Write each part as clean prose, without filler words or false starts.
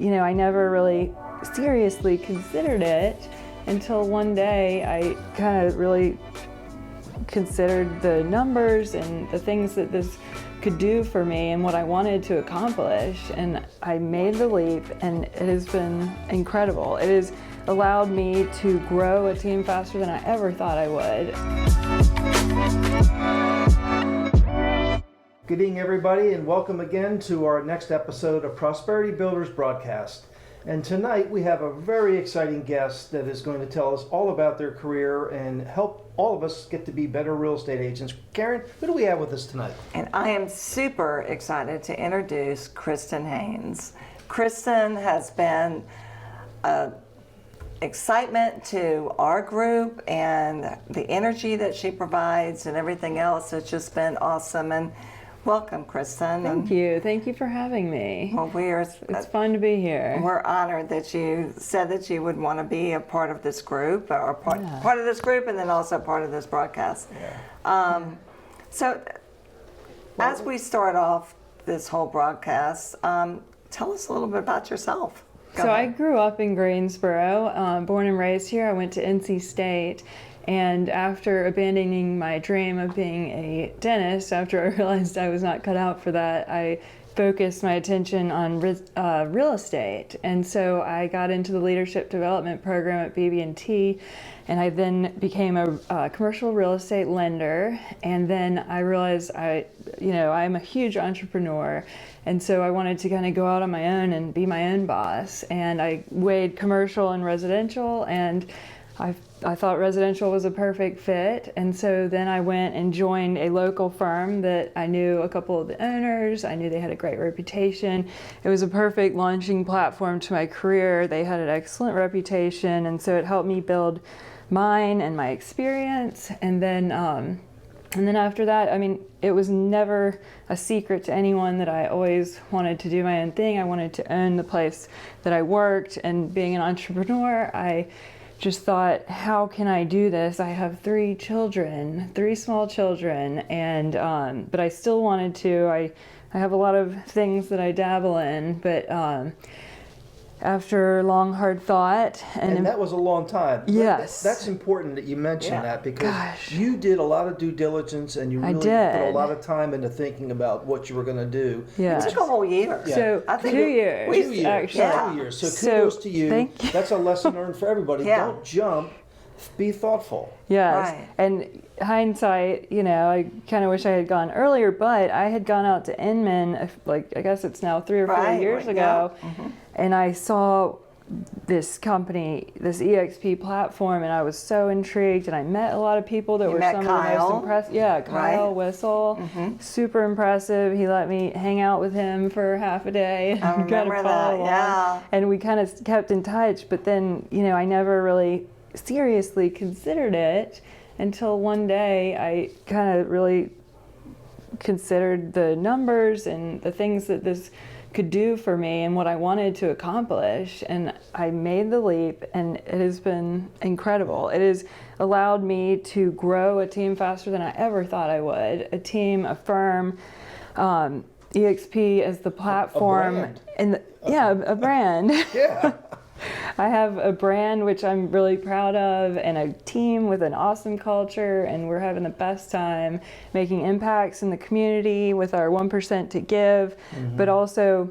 I never really seriously considered it until one day I kind of really considered the numbers and the things that this could do for me and what I wanted to accomplish. And I made the leap, and it has been incredible. It has allowed me to grow a team faster than I ever thought I would. Good evening, everybody, and welcome again to our next episode of Prosperity Builders Broadcast. And tonight we have a very exciting guest that is going to tell us all about their career and help all of us get to be better real estate agents. Karen, who do we have with us tonight? And I am super excited to introduce Kristen Haynes. Kristen has been excitement to our group, and the energy that she provides and everything else has just been awesome. And welcome, Kristen. Thank you. Thank you for having me. Well, it's fun to be here. We're honored that you said that you would want to be a part of this group, or part of this group, and then also part of this broadcast. So, as we start off this whole broadcast, tell us a little bit about yourself. Go ahead. I grew up in Greensboro, born and raised here. I went to NC State. And after abandoning my dream of being a dentist, after I realized I was not cut out for that, I focused my attention on real estate. And so I got into the leadership development program at BB&T, and I then became a commercial real estate lender. And then I realized I'm a huge entrepreneur. And so I wanted to kind of go out on my own and be my own boss. And I weighed commercial and residential, and I thought residential was a perfect fit, and so then I went and joined a local firm that I knew a couple of the owners. I knew they had a great reputation. It was a perfect launching platform to my career. They had an excellent reputation, and so it helped me build mine and my experience. And then after that, it was never a secret to anyone that I always wanted to do my own thing. I wanted to own the place that I worked, and being an entrepreneur, I just thought, how can I do this? I have three small children, and but I still wanted to. I have a lot of things that I dabble in, but after long, hard thought. And that was a long time. Yes. That's important that you mention that, because you did a lot of due diligence, and you really put a lot of time into thinking about what you were going to do. Yeah. It took a whole year. Yeah. So I think 2 years, actually. Yeah. 2 years. So kudos to you. Thank you. That's a lesson learned for everybody. Don't jump. Be thoughtful. Yes. Right. And hindsight, I kind of wish I had gone earlier, but I had gone out to Inman, I guess it's now 3 or 4 years ago, and I saw this company, this eXp platform, and I was so intrigued, and I met a lot of people that were some of the most impressive. Yeah, Kyle Whistle, super impressive. He let me hang out with him for half a day and kind of follow along. And we kind of kept in touch, but then, I never really seriously considered it until one day I kind of really considered the numbers and the things that this could do for me and what I wanted to accomplish, and I made the leap, and it has been incredible. It has allowed me to grow a team faster than I ever thought I would. A team, a firm, eXp as the platform, a brand. And a brand. Yeah. I have a brand which I'm really proud of, and a team with an awesome culture, and we're having the best time making impacts in the community with our 1% to give, but also,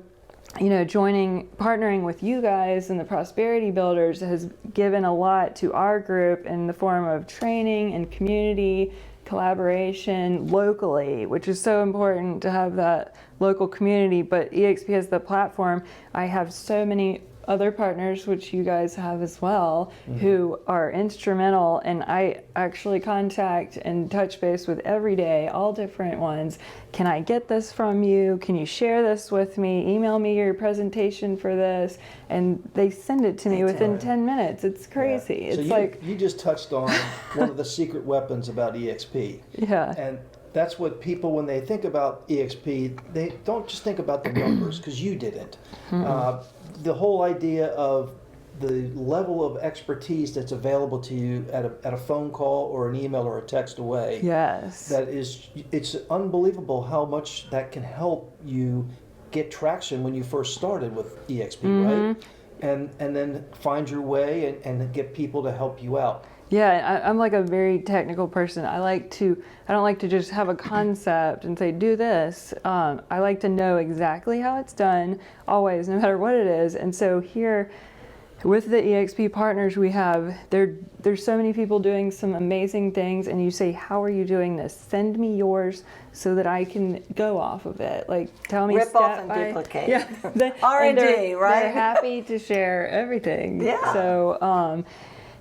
partnering with you guys and the Prosperity Builders has given a lot to our group in the form of training and community collaboration locally, which is so important to have that local community. But eXp as the platform, I have so many other partners, which you guys have as well, who are instrumental, and I actually contact and touch base with every day, all different ones. Can I get this from you? Can you share this with me? Email me your presentation for this, and they send it to me within 10 minutes. It's crazy. Yeah. So you just touched on one of the secret weapons about eXp. Yeah. And that's what people, when they think about eXp, they don't just think about the numbers, because you didn't. The whole idea of the level of expertise that's available to you at a phone call or an email or a text away. Yes. It's unbelievable how much that can help you get traction when you first started with eXp, right? And then find your way and get people to help you out. Yeah, I'm like a very technical person. I don't like to just have a concept and say, do this. I like to know exactly how it's done, always, no matter what it is. And so here, with the eXp partners we have, there's so many people doing some amazing things, and you say, how are you doing this? Send me yours so that I can go off of it. Like, tell me Rip step off and by, duplicate. Yeah, R&D, and they're right? happy to share everything. Yeah. So,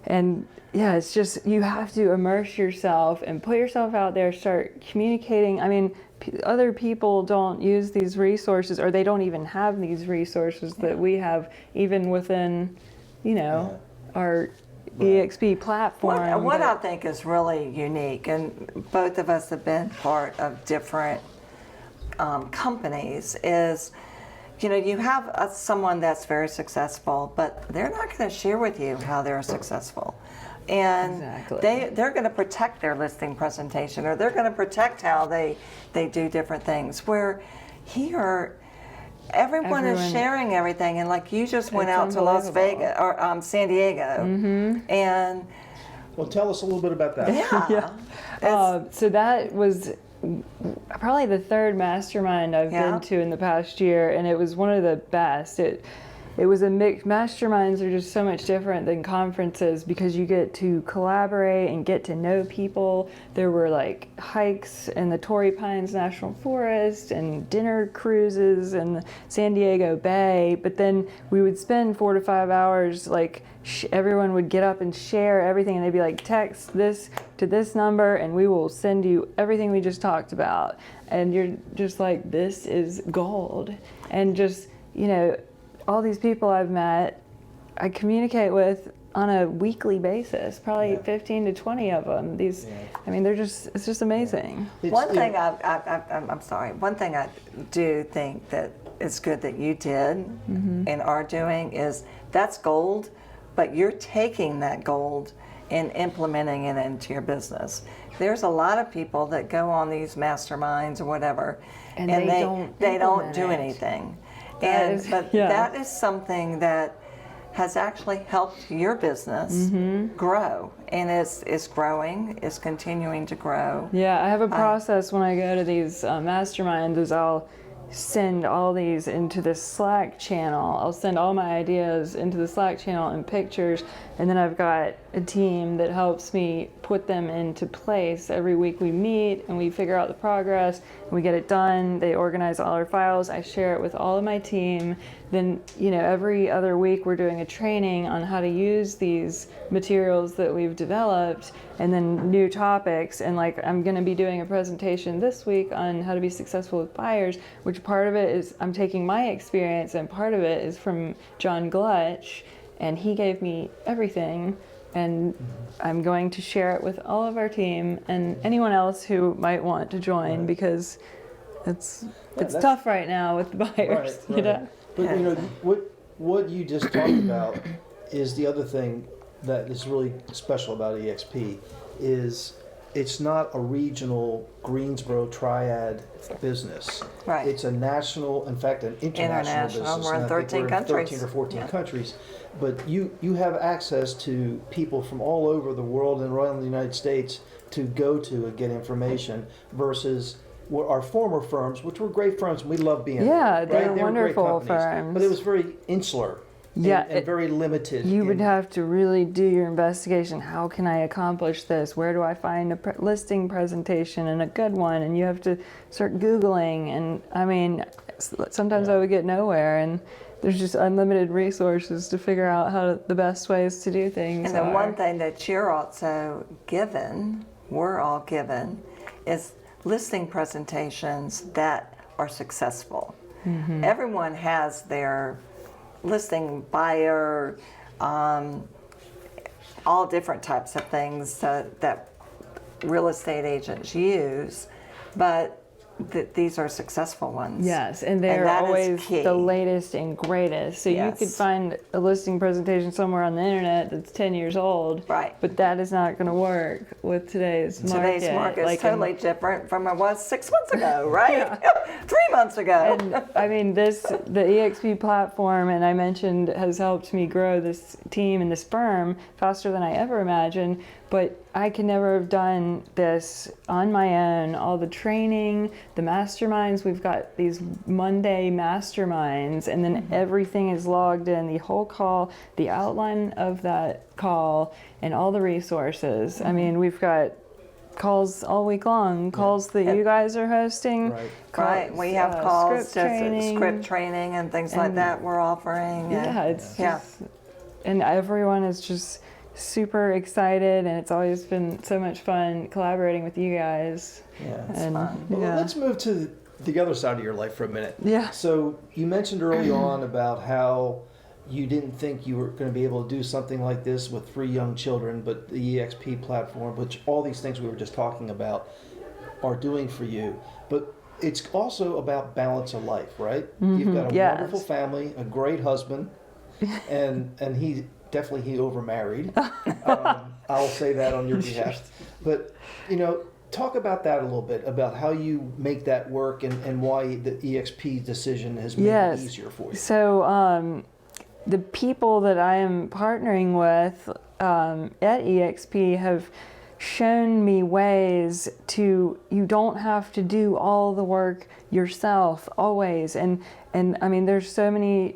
and yeah, it's just, you have to immerse yourself and put yourself out there, start communicating. I mean, other people don't use these resources, or they don't even have these resources that we have, even within, our eXp platform. What I think is really unique, and both of us have been part of different companies, is you have someone that's very successful, but they're not going to share with you how they're successful. And Exactly. they're going to protect their listing presentation, or they're going to protect how they do different things. Where here, everyone is sharing everything, and like you just went out to Las Vegas or San Diego, and Well, tell us a little bit about that. So that was probably the third mastermind I've been to in the past year, and it was one of the best. It was a mix. Masterminds are just so much different than conferences because you get to collaborate and get to know people. There were like hikes in the Torrey Pines National Forest and dinner cruises in the San Diego Bay. But then we would spend 4 to 5 hours, like everyone would get up and share everything, and they'd be like, text this to this number and we will send you everything we just talked about. And you're just like, this is gold. And just, all these people I've met, I communicate with on a weekly basis, probably 15 to 20 of them. I mean, it's just amazing. One thing I'm sorry. One thing I do think that it's good that you did and are doing is that's gold, but you're taking that gold and implementing it into your business. There's a lot of people that go on these masterminds or whatever, and they don't do anything. That is something that has actually helped your business grow, and it's growing, it's continuing to grow. Yeah, I have a process when I go to these masterminds, is I'll send all these into the Slack channel. I'll send all my ideas into the Slack channel and pictures, and then I've got a team that helps me put them into place. Every week we meet and we figure out the progress, and we get it done. They organize all our files. I share it with all of my team. Then, every other week we're doing a training on how to use these materials that we've developed, and then new topics. And like, I'm going to be doing a presentation this week on how to be successful with buyers, which part of it is I'm taking my experience, and part of it is from John Glutch, and he gave me everything. And I'm going to share it with all of our team and anyone else who might want to join, because it's tough right now with the buyers. Right. But what you just talked about is the other thing that is really special about eXp is it's not a regional Greensboro Triad business. Right. It's a national, in fact, an international business. We're in 13 countries. 13 or 14 countries. But you have access to people from all over the world and right in the United States to go to and get information versus our former firms, which were great firms, and we love being there. They They're wonderful firms. But it was very insular. And very limited. You would have to really do your investigation. How can I accomplish this? Where do I find a listing presentation and a good one? And you have to start Googling. And I mean, sometimes I would get nowhere, and there's just unlimited resources to figure out the best ways to do things. And the one thing that you're also given, we're all given, is listing presentations that are successful. Everyone has their listing buyer, all different types of things that real estate agents use, but these are successful ones. Yes, and they're that is always key. the latest and greatest. So you could Yes. find a listing presentation somewhere on the internet that's 10 years old, Right. but that is not going to work with today's market. Today's market is Like, totally different from it was 6 months ago, right? 3 months ago. and I mean, the eXp platform, and I mentioned, has helped me grow this team and this firm faster than I ever imagined. But I could never have done this on my own. All the training, the masterminds, we've got these Monday masterminds, and then everything is logged in, the whole call, the outline of that call, and all the resources. I mean, we've got calls all week long, calls that you guys are hosting. Right. Right, we have calls, script script training and things like that we're offering. Yeah, it's Yeah. just, and everyone is just super excited, and it's always been so much fun collaborating with you guys. Yeah. And fun. Well, yeah. let's move to the other side of your life for a minute. Yeah. So you mentioned early on about how you didn't think you were going to be able to do something like this with 3 young children, but the eXp platform, which all these things we were just talking about, are doing for you. But it's also about balance of life, right? You've got a yes. wonderful family, a great husband, and he overmarried. I'll say that on your behalf. But talk about that a little bit, about how you make that work and why the eXp decision has made it easier for you. So the people that I am partnering with at eXp have shown me ways to, you don't have to do all the work yourself always. And I mean, there's so many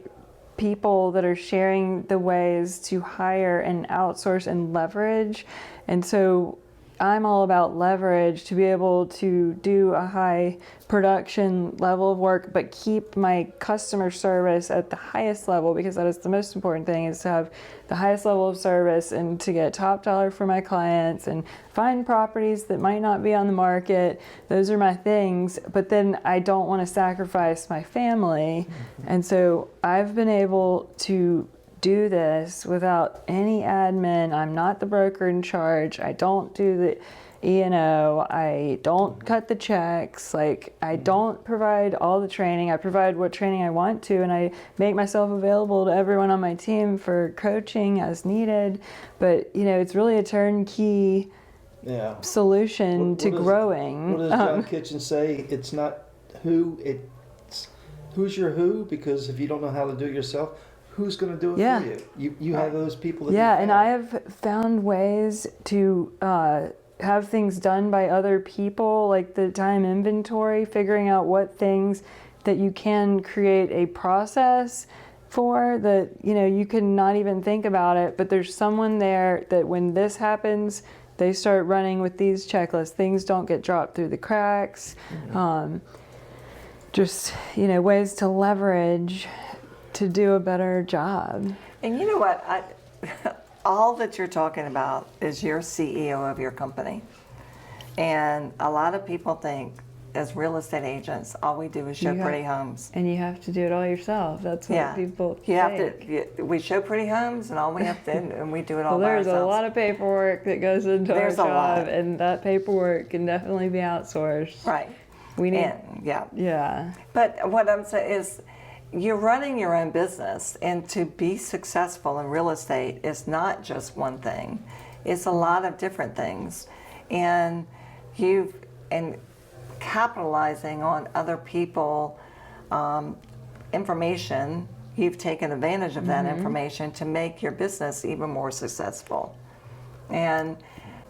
people that are sharing the ways to hire and outsource and leverage. And so I'm all about leverage to be able to do a high production level of work, but keep my customer service at the highest level, because that is the most important thing, is to have the highest level of service and to get top dollar for my clients and find properties that might not be on the market. Those are my things, but then I don't want to sacrifice my family. And so I've been able to do this without any admin. I'm not the broker in charge. I don't do the E&O. I don't cut the checks. Like, I don't provide all the training. I provide what training I want to, and I make myself available to everyone on my team for coaching as needed. But it's really a turnkey solution to growing. What does John Kitchen say? It's not who, it's who's your who, because if you don't know how to do it yourself, who's going to do it for you? You have those people that and I have found ways to have things done by other people, like the time inventory, figuring out what things that you can create a process for that, you can not even think about it, but there's someone there that when this happens, they start running with these checklists. Things don't get dropped through the cracks. Just, ways to leverage to do a better job. And you know what? All that you're talking about is you're CEO of your company. And a lot of people think, as real estate agents, all we do is show pretty homes. And you have to do it all yourself. That's what people think. Have to. We show pretty homes, and all we have to, and we do it all by ourselves. There's a lot of paperwork that goes into our job, and that paperwork can definitely be outsourced. Right. We need. Yeah. But what I'm saying is, you're running your own business, and to be successful in real estate is not just one thing. It's a lot of different things. And capitalizing on other people information, you've taken advantage of that information to make your business even more successful. And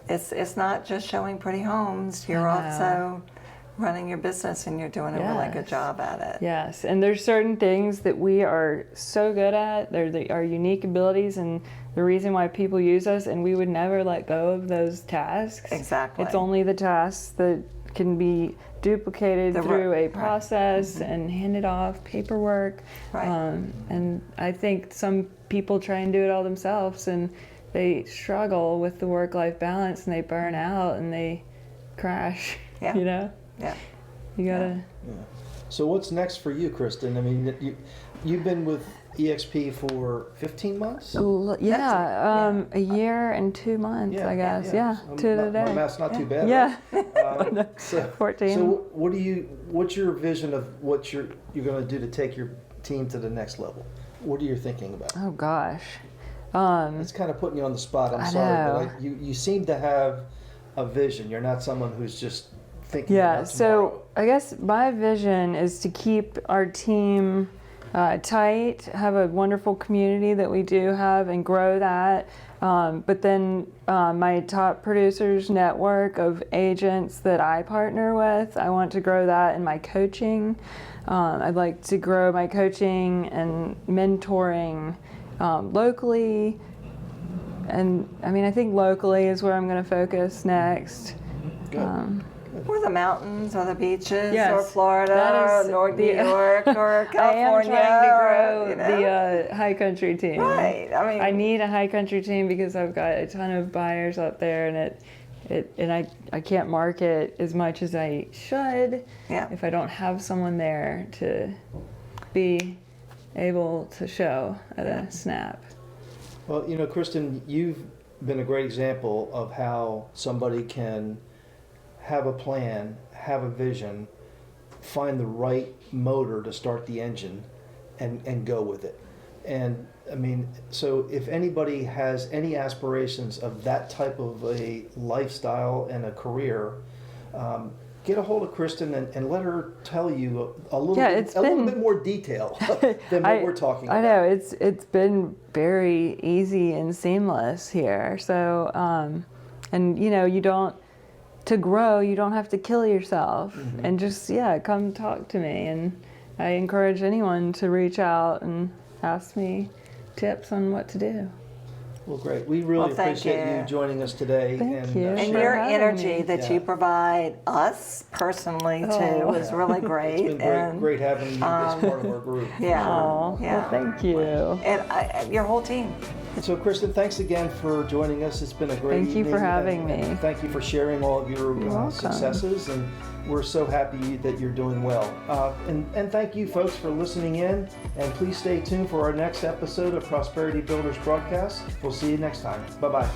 it's not just showing pretty homes, you're also running your business, and you're doing a really good job at it. Yes, and there's certain things that we are so good at. They're our unique abilities and the reason why people use us, and we would never let go of those tasks. Exactly. It's only the tasks that can be duplicated through a process and handed off, paperwork. Right. And I think some people try and do it all themselves, and they struggle with the work-life balance, and they burn out, and they crash. Yeah. Yeah. You gotta. So what's next for you, Kristen? I mean, you've been with eXp for 15 months? Yeah, a year and 2 months, I guess. Yeah, to the day. My math's not too bad. Yeah. Right? 14. So what's your vision of what you're going to do to take your team to the next level? What are you thinking about? Oh gosh. It's kind of putting you on the spot. I'm sorry, but you seem to have a vision. You're not someone who's just thinking about tomorrow. So I guess my vision is to keep our team tight, have a wonderful community that we do have, and grow that. But then my top producers network of agents that I partner with, I want to grow that in my coaching. I'd like to grow my coaching and mentoring locally. And I mean, I think locally is where I'm going to focus next. Good. Or the mountains, or the beaches, Yes, or Florida, that is or New York, or California. I am trying to grow you know? the high country team. Right. I mean, I need a high country team because I've got a ton of buyers out there, and I can't market as much as I should if I don't have someone there to be able to show at a snap. Well, you know, Kristen, you've been a great example of how somebody can have a plan, have a vision, find the right motor to start the engine, and go with it. And I mean, so if anybody has any aspirations of that type of a lifestyle and a career, get a hold of Kristen and let her tell you a little bit more detail than what we're talking about. I know it's been very easy and seamless here. So, and you know, to grow, you don't have to kill yourself, and just come talk to me. And I encourage anyone to reach out and ask me tips on what to do. Well, great. We really appreciate you joining us today. Thank you. And your energy that you provide us personally too is really great. It's been great having you as part of our group. Well, thank you. And your whole team. So, Kristen, thanks again for joining us. It's been a great evening. Thank you for having me. And thank you for sharing all of your successes. And we're so happy that you're doing well. And thank you, folks, for listening in. And please stay tuned for our next episode of Prosperity Builders Broadcast. We'll see you next time. Bye-bye.